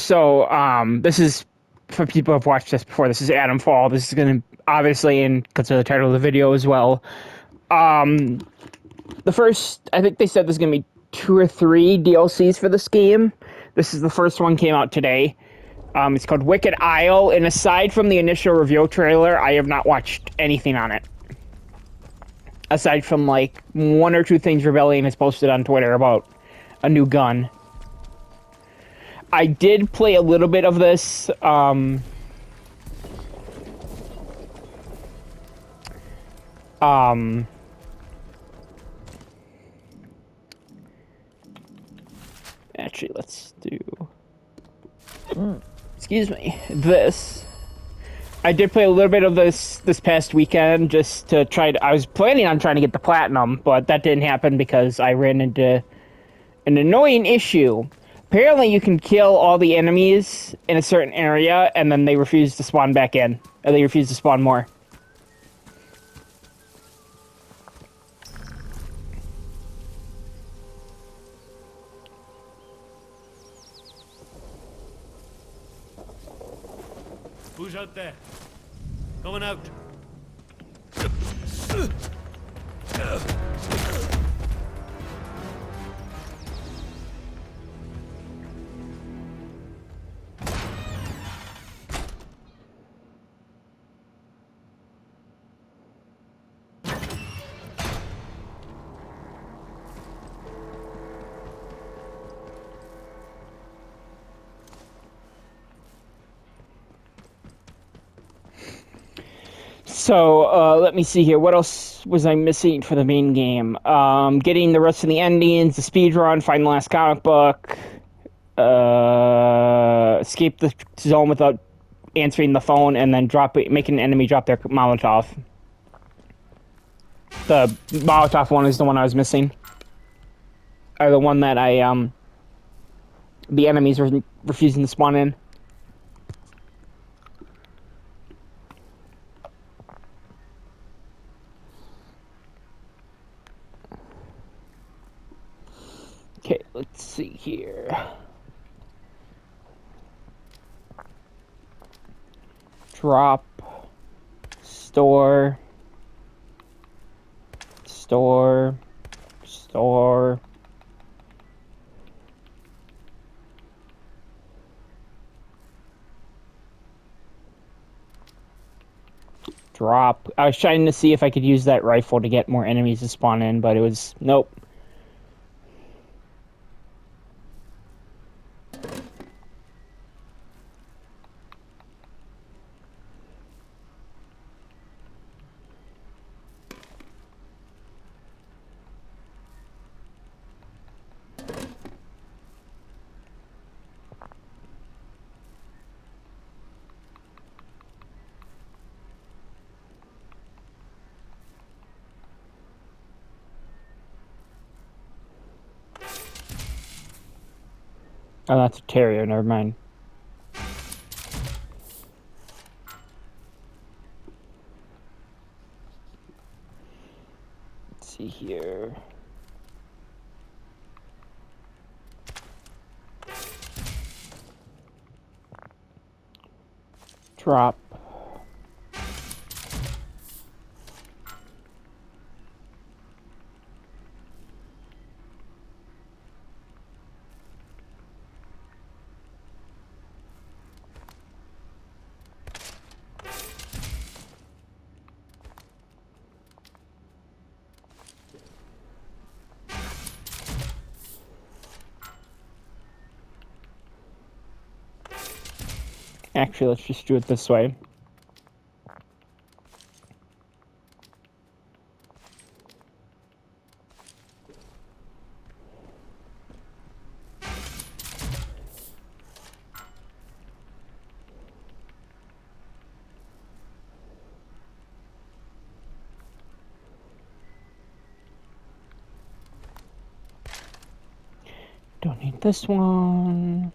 So, this is for people who've watched this before. This is Atomfall. This is going to obviously, and because of the title of the video as well. Um, the first, I think they said there's going to be 2 or 3 DLCs for this game. This is the first one came out today. It's called Wicked Isle, and aside from the initial review trailer, I have not watched anything on it. Aside from like 1 or 2 things Rebellion has posted on Twitter about a new gun. I did play a little bit of this. Actually, let's do. Excuse me. This. I did play a little bit of this past weekend just to try to. I was planning on trying to get the platinum, but that didn't happen because I ran into an annoying issue. Apparently, you can kill all the enemies in a certain area, and then they refuse to spawn back in. Or they refuse to spawn more. Who's out there? Going out. So, let me see here. What else was I missing for the main game? Getting the rest of the endings, the speed run, find the last comic book, escape the zone without answering the phone, and then make an enemy drop their Molotov. The Molotov one is the one I was missing. Or the one that the enemies were refusing to spawn in. Okay, let's see here. Drop. Store. Store. Store. Drop. I was trying to see if I could use that rifle to get more enemies to spawn in, but it was... Nope. Oh, that's a terrier. Never mind. Let's see here. Drop. Actually, let's just do it this way. Don't need this one.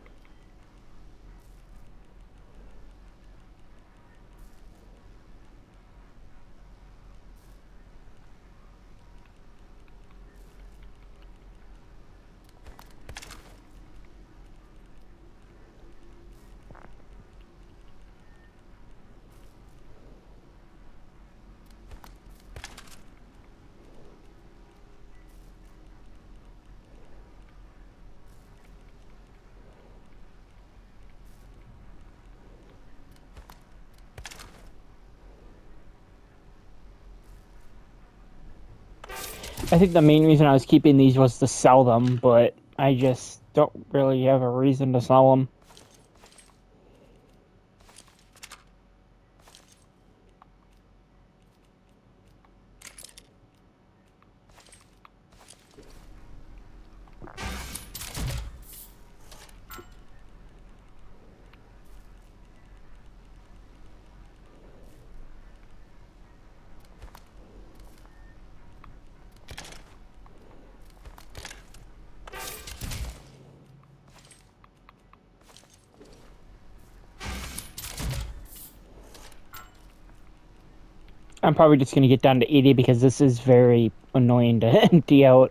I think the main reason I was keeping these was to sell them, but I just don't really have a reason to sell them. I'm probably just going to get down to 80 because this is very annoying to empty out.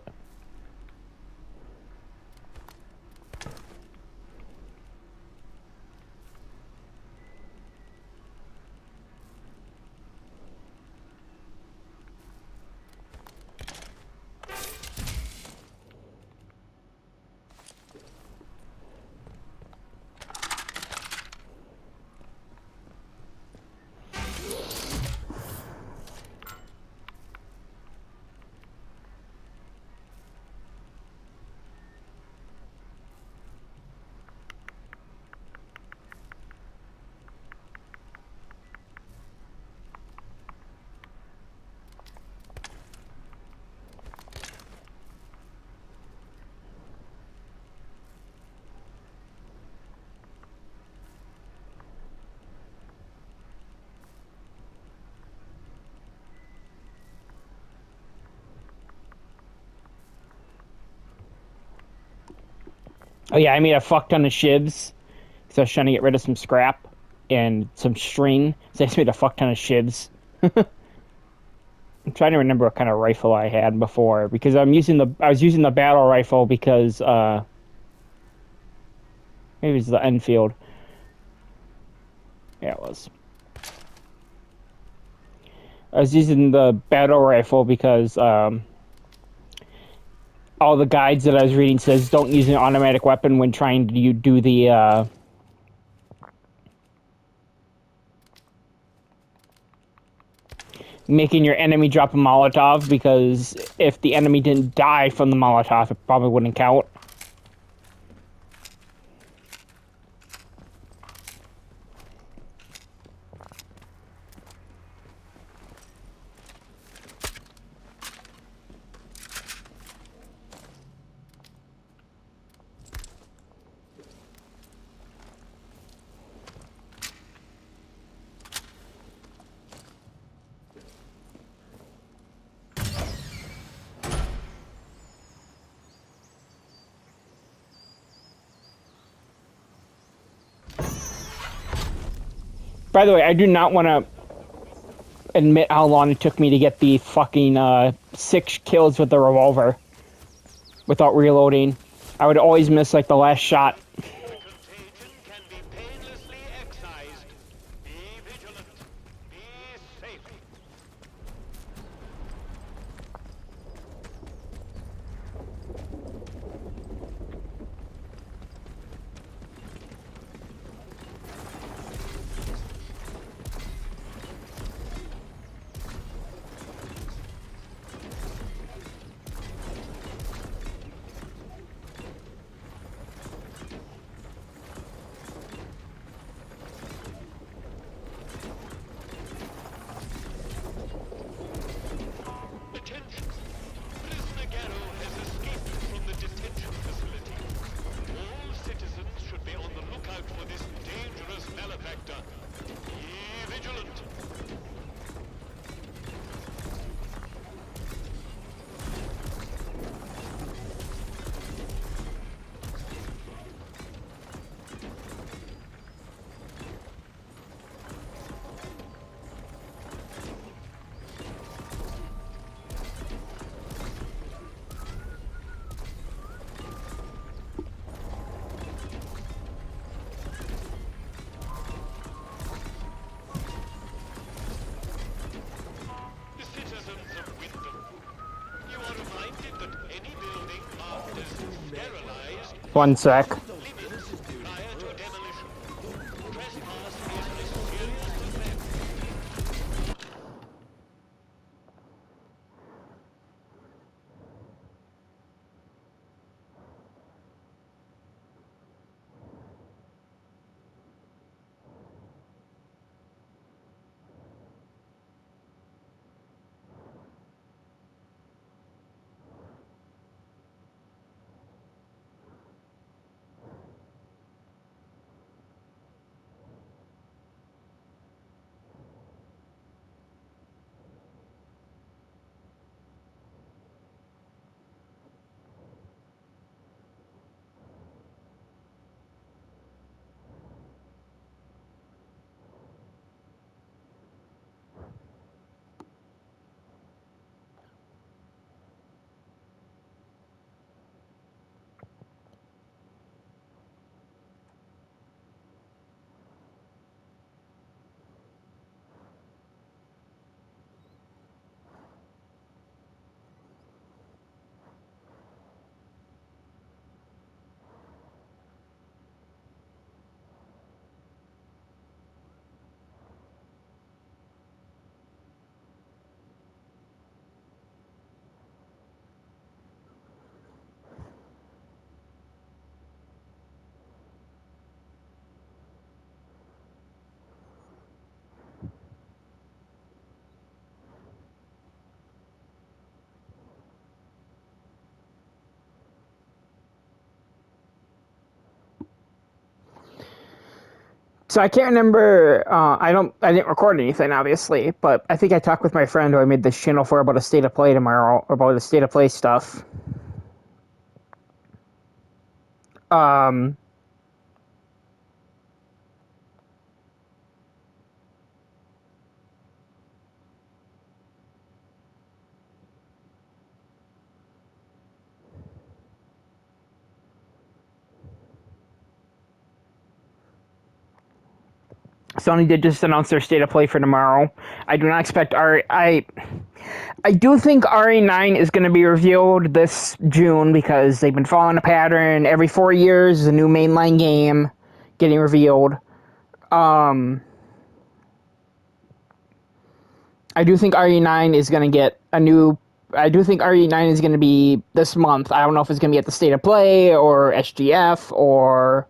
Oh yeah, I made a fuck ton of shivs because I was trying to get rid of some scrap and some string. So I just made a fuck ton of shivs. I'm trying to remember what kind of rifle I had before because I was using the battle rifle because maybe it's the Enfield. Yeah, it was. I was using the battle rifle because all the guides that I was reading says don't use an automatic weapon when trying to do the making your enemy drop a Molotov, because if the enemy didn't die from the Molotov, it probably wouldn't count. By the way, I do not want to admit how long it took me to get the fucking 6 kills with the revolver without reloading. I would always miss like the last shot. Contagion can be painlessly excised. Be vigilant. Be safe. Attention! Prisoner Garrow has escaped from the detention facility. All citizens should be on the lookout for this dangerous malefactor. Be vigilant. Citizens of Wyndham, you are reminded that any building marked as sterilized 1 sec. limits prior to demolition. Trespass is a serious offense. So I can't remember. I didn't record anything, obviously, but I think I talked with my friend who I made this channel for about a state of play tomorrow, about the state of play stuff. Um, Sony did just announce their state of play for tomorrow. I do not expect I do think RE9 is going to be revealed this June because they've been following a pattern. Every 4 years, a new mainline game getting revealed. Um, I do think RE9 is going to get a new. I do think RE9 is going to be this month. I don't know if it's going to be at the State of Play or SGF or.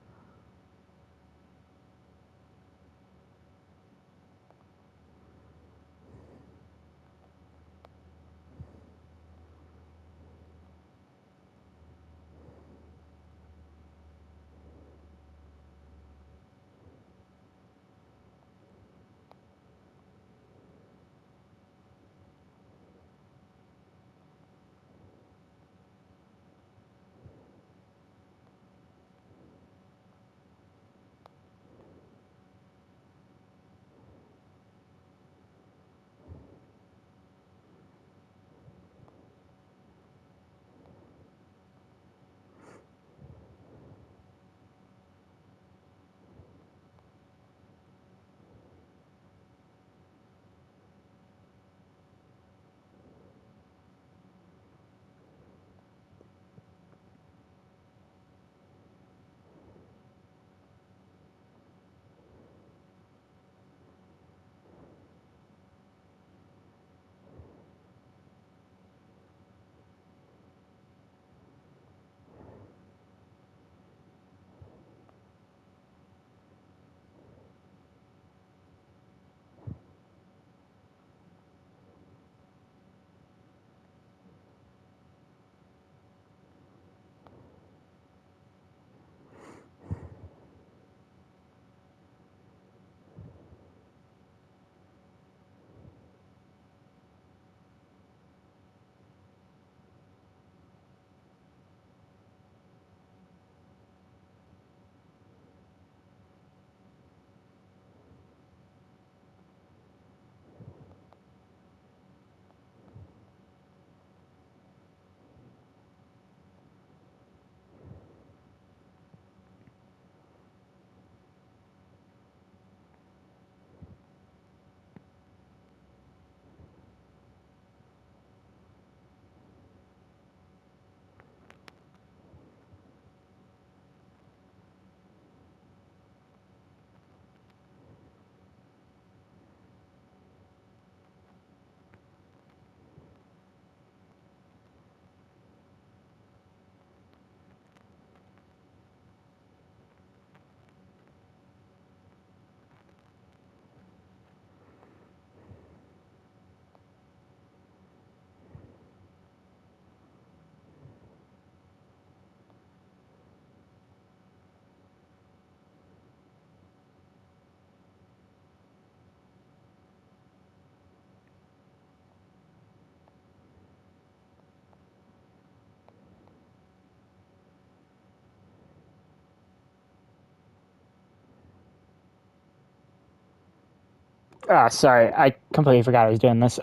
Sorry, I completely forgot I was doing this.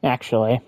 Actually.